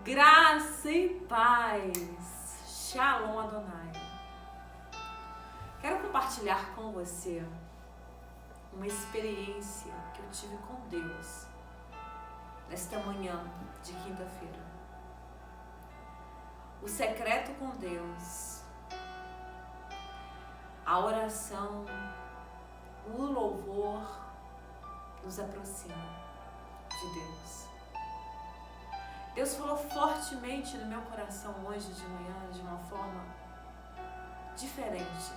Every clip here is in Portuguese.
Graça e paz. Shalom Adonai. Quero compartilhar com você uma experiência que eu tive com Deus nesta manhã de quinta-feira. O secreto com Deus, a oração, o louvor nos aproxima de Deus. Deus falou fortemente no meu coração hoje de manhã de uma forma diferente.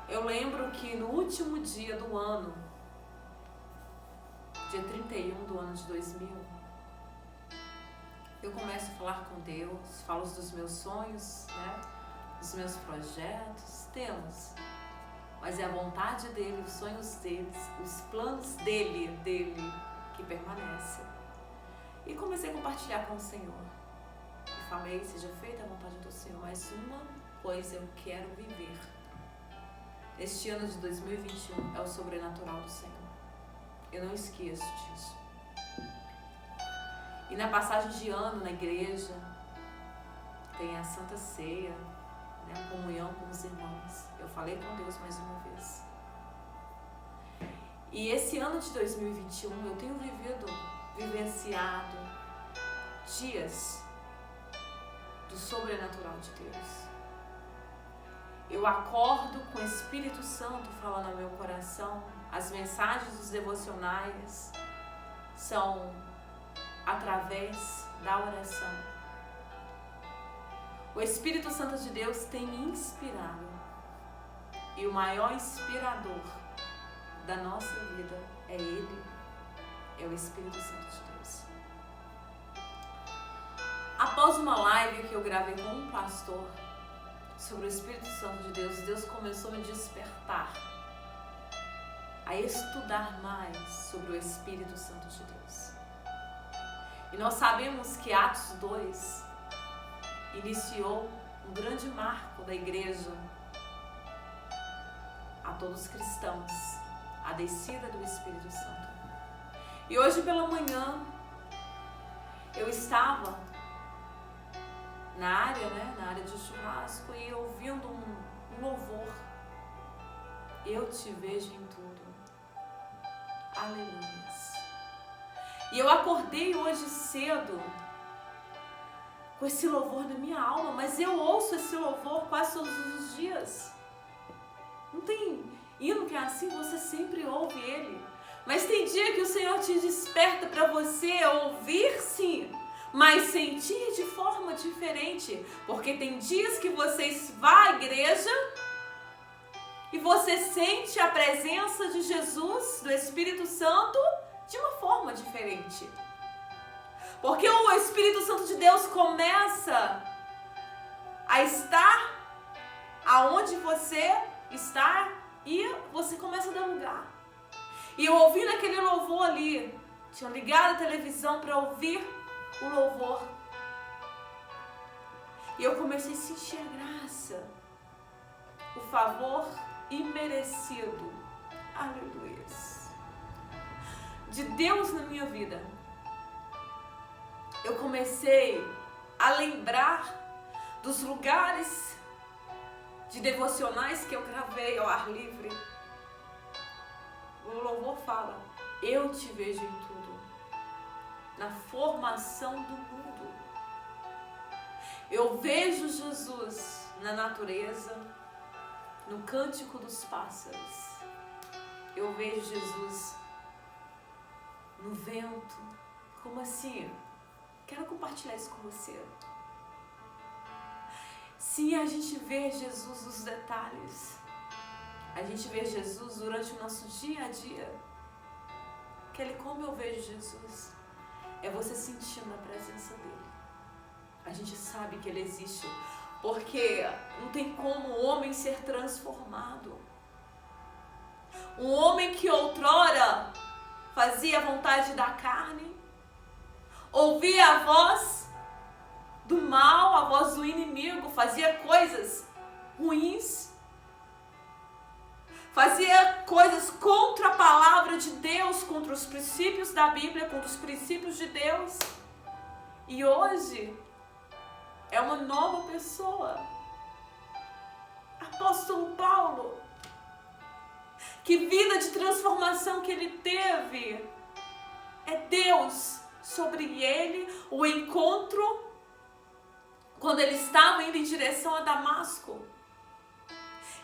Eu lembro que no último dia do ano, dia 31 do ano de 2000, eu começo a falar com Deus, falo dos meus sonhos, dos meus projetos, mas é a vontade dele, os sonhos deles, os planos dele que permanecem. E comecei a compartilhar com o Senhor. E falei, seja feita a vontade do Senhor, mas uma coisa eu quero viver. Este ano de 2021 é o sobrenatural do Senhor. Eu não esqueço disso. E na passagem de ano na igreja, tem a Santa Ceia, a comunhão com os irmãos. Eu falei com Deus mais uma vez. E esse ano de 2021 eu tenho vivenciado dias do sobrenatural de Deus. Eu acordo com o Espírito Santo falando ao meu coração. As mensagens dos devocionais são através da oração. O Espírito Santo de Deus tem me inspirado. E o maior inspirador da nossa vida é Ele. É o Espírito Santo de Deus. Após uma live que eu gravei com um pastor sobre o Espírito Santo de Deus, Deus começou a me despertar a estudar mais sobre o Espírito Santo de Deus. E nós sabemos que Atos 2 iniciou um grande marco da igreja a todos os cristãos, a descida do Espírito Santo. E hoje pela manhã eu estava na área de churrasco e ouvindo um louvor. Eu te vejo em tudo. Aleluia. E eu acordei hoje cedo com esse louvor na minha alma, mas eu ouço esse louvor quase todos os dias. Não tem hino que é assim, você sempre ouve ele. Mas tem dia que o Senhor te desperta para você ouvir, sim, mas sentir de forma diferente. Porque tem dias que você vai à igreja e você sente a presença de Jesus, do Espírito Santo, de uma forma diferente. Porque o Espírito Santo de Deus começa a estar aonde você está e você começa a dar lugar. E eu ouvindo aquele louvor ali, tinha ligado a televisão para ouvir o louvor. E eu comecei a sentir a graça, o favor imerecido, aleluia, de Deus na minha vida. Eu comecei a lembrar dos lugares de devocionais que eu gravei ao ar livre. O louvor fala, eu te vejo em tudo, na formação do mundo. Eu vejo Jesus na natureza, no cântico dos pássaros. Eu vejo Jesus no vento. Como assim? Quero compartilhar isso com você. Sim, a gente vê Jesus nos detalhes. A gente vê Jesus durante o nosso dia a dia. Como eu vejo Jesus? É você sentindo a presença dele. A gente sabe que ele existe. Porque não tem como o homem ser transformado. Um homem que outrora fazia a vontade da carne, ouvia a voz do mal, a voz do inimigo, fazia coisas ruins, fazia coisas contra a palavra de Deus, contra os princípios da Bíblia, contra os princípios de Deus. E hoje é uma nova pessoa. Apóstolo Paulo, que vida de transformação que ele teve. É Deus sobre ele, o encontro quando ele estava indo em direção a Damasco.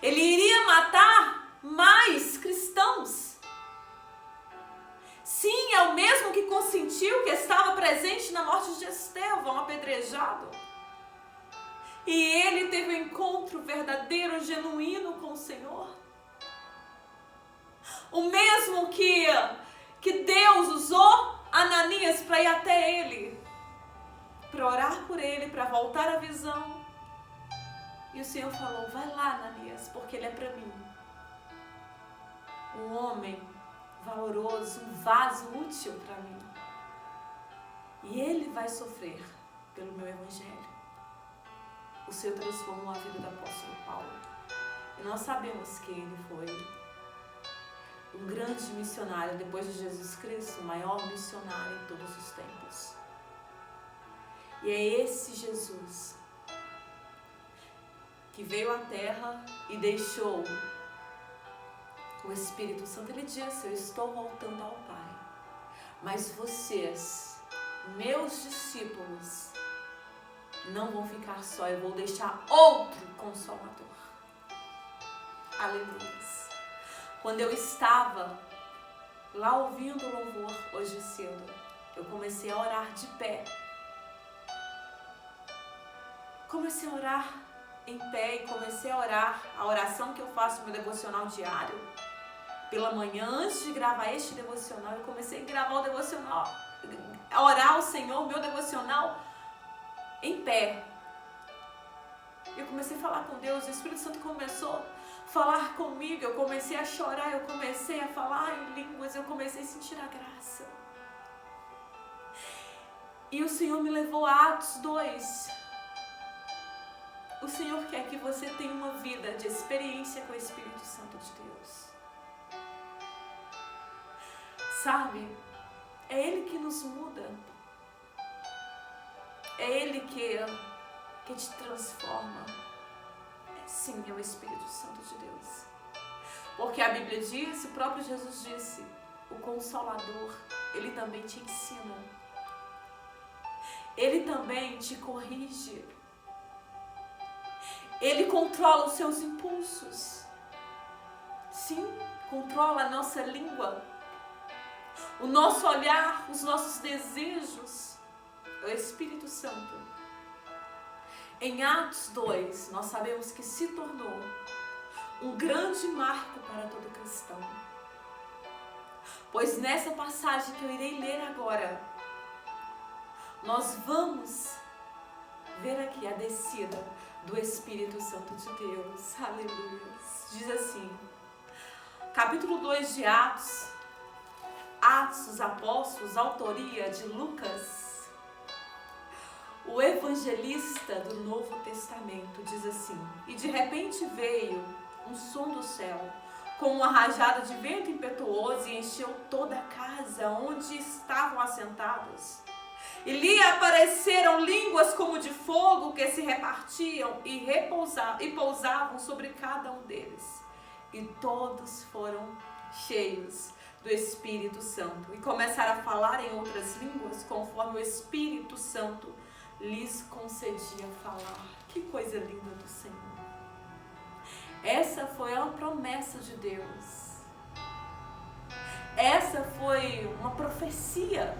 Ele iria matar mais cristãos. Sim, é o mesmo que consentiu, que estava presente na morte de Estevão, apedrejado. E ele teve um encontro verdadeiro, genuíno com o Senhor. O mesmo que Deus usou Ananias para ir até ele, para orar por ele, para voltar à visão. E o Senhor falou: vai lá, Ananias, porque ele é para mim. Um homem valoroso, um vaso útil para mim. E ele vai sofrer pelo meu evangelho. O Senhor transformou a vida do apóstolo Paulo. E nós sabemos que ele foi um grande missionário, depois de Jesus Cristo, o maior missionário em todos os tempos. E é esse Jesus que veio à terra e deixou o Espírito Santo. Ele disse: eu estou voltando ao Pai, mas vocês, meus discípulos, não vão ficar só, eu vou deixar outro Consolador. Aleluia. Quando eu estava lá ouvindo o louvor hoje cedo, eu comecei a orar de pé. Comecei a orar em pé e comecei a orar a oração que eu faço no meu devocional diário. Pela manhã, antes de gravar este devocional, eu comecei a gravar o devocional, a orar ao Senhor, o meu devocional, em pé. Eu comecei a falar com Deus, o Espírito Santo começou a falar comigo, eu comecei a chorar, eu comecei a falar em línguas, eu comecei a sentir a graça. E o Senhor me levou a Atos 2. O Senhor quer que você tenha uma vida de experiência com o Espírito Santo de Deus. Sabe, é Ele que nos muda. É Ele que te transforma. Sim, é o Espírito Santo de Deus. Porque a Bíblia diz, o próprio Jesus disse, o Consolador, Ele também te ensina. Ele também te corrige. Ele controla os seus impulsos. Sim, controla a nossa língua, o nosso olhar, os nossos desejos. É o Espírito Santo. Em Atos 2, nós sabemos que se tornou um grande marco para todo cristão. Pois nessa passagem que eu irei ler agora, nós vamos ver aqui a descida do Espírito Santo de Deus. Aleluia. Diz assim, capítulo 2 de Atos dos Apóstolos, autoria de Lucas, o evangelista do Novo Testamento, diz assim: e de repente veio um som do céu, com uma rajada de vento impetuoso, e encheu toda a casa onde estavam assentados. E lhe apareceram línguas como de fogo que se repartiam e pousavam sobre cada um deles. E todos foram cheios do Espírito Santo. E começaram a falar em outras línguas, conforme o Espírito Santo lhes concedia falar. Que coisa linda do Senhor. Essa foi a promessa de Deus. Essa foi uma profecia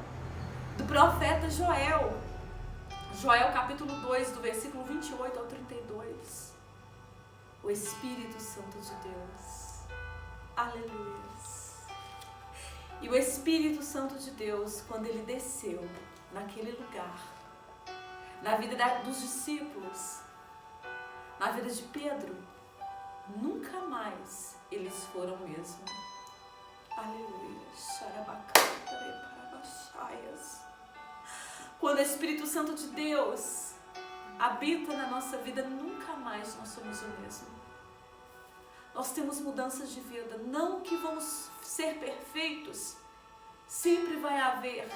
do profeta Joel. Joel capítulo 2, do versículo 28 ao 32. O Espírito Santo de Deus. Aleluia. E o Espírito Santo de Deus, quando ele desceu naquele lugar, na vida dos discípulos, na vida de Pedro, nunca mais eles foram mesmo. Aleluia. Quando o Espírito Santo de Deus habita na nossa vida, nunca mais nós somos o mesmo. Nós temos mudanças de vida, não que vamos ser perfeitos, sempre vai haver,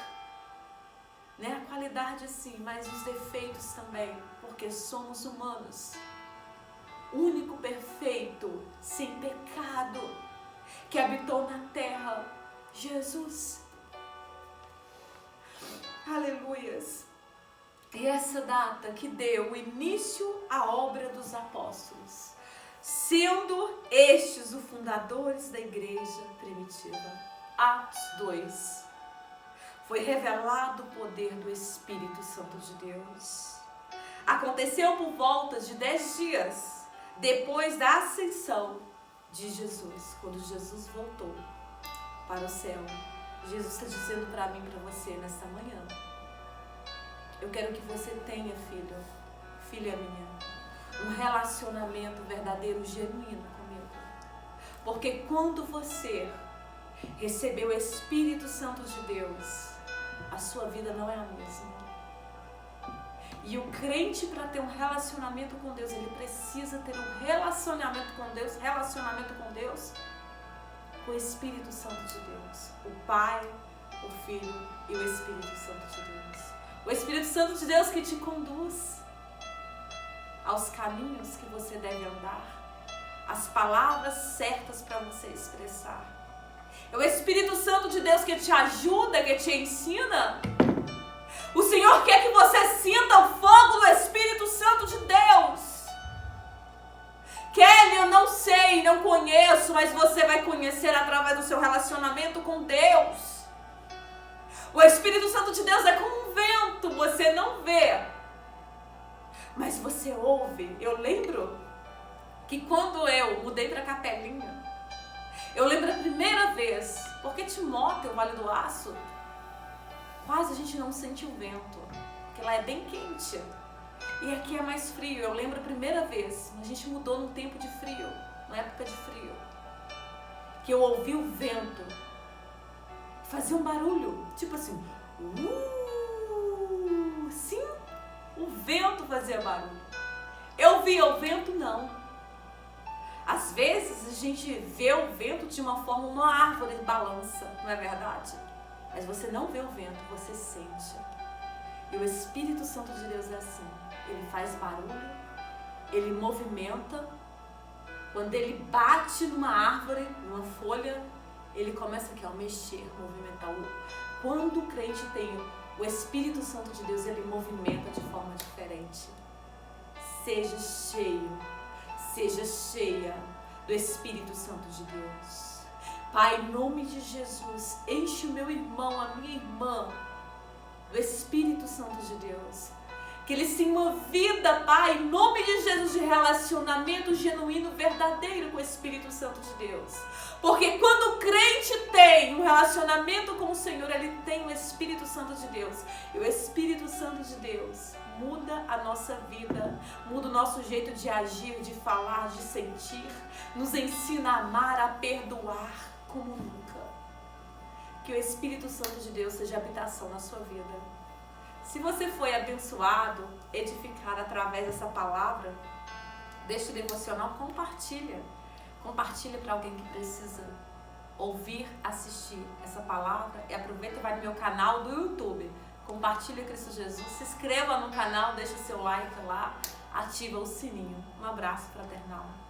né, a qualidade qualidade sim, mas os defeitos também, porque somos humanos. Único perfeito, sem pecado, que habitou na terra, Jesus. Aleluias. E essa data que deu início à obra dos apóstolos, sendo estes os fundadores da igreja primitiva. Atos 2. Foi revelado o poder do Espírito Santo de Deus. Aconteceu por volta de 10 dias depois da ascensão de Jesus, quando Jesus voltou para o céu. Jesus está dizendo para mim e para você nesta manhã: eu quero que você tenha, filho, filha minha, um relacionamento verdadeiro, genuíno comigo. Porque quando você recebeu o Espírito Santo de Deus, a sua vida não é a mesma. E o crente, para ter um relacionamento com Deus, ele precisa ter um relacionamento com Deus, com o Espírito Santo de Deus. O Pai, o Filho e o Espírito Santo de Deus. O Espírito Santo de Deus que te conduz aos caminhos que você deve andar, as palavras certas para você expressar. É o Espírito Santo de Deus que te ajuda, que te ensina. O Senhor quer que você sinta o fogo do Espírito Santo de Deus. Kelly, eu não sei, não conheço, mas você vai conhecer através do seu relacionamento com Deus. O Espírito Santo de Deus é como um vento, você não vê, mas você ouve. Eu lembro que quando eu mudei para Capelinha, eu lembro a primeira vez, porque Timóteo, o Vale do Aço, quase a gente não sente o vento, porque lá é bem quente e aqui é mais frio. Eu lembro a primeira vez, a gente mudou num tempo de frio, na época de frio, que eu ouvi o vento fazer um barulho, tipo assim, sim, o vento fazia barulho. Eu via o vento? Não. Às vezes a gente vê o vento de uma forma, uma árvore balança, não é verdade? Mas você não vê o vento, você sente. E o Espírito Santo de Deus é assim. Ele faz barulho, ele movimenta. Quando ele bate numa árvore, numa folha, ele começa aqui a mexer, movimentar. Quando o crente tem o Espírito Santo de Deus, ele movimenta de forma diferente. Seja cheio, seja cheia do Espírito Santo de Deus. Pai, em nome de Jesus, enche o meu irmão, a minha irmã, do Espírito Santo de Deus. Que eles tenham uma vida, Pai, em nome de Jesus, de relacionamento genuíno, verdadeiro com o Espírito Santo de Deus. Porque quando o crente tem um relacionamento com o Senhor, ele tem o Espírito Santo de Deus. E o Espírito Santo de Deus muda a nossa vida, muda o nosso jeito de agir, de falar, de sentir, nos ensina a amar, a perdoar como nunca. Que o Espírito Santo de Deus seja habitação na sua vida. Se você foi abençoado, edificado através dessa palavra, deste devocional, compartilha. Compartilha para alguém que precisa ouvir, assistir essa palavra. E aproveita e vai no meu canal do YouTube. Compartilha Cristo Jesus. Se inscreva no canal, deixa seu like lá, ativa o sininho. Um abraço fraternal.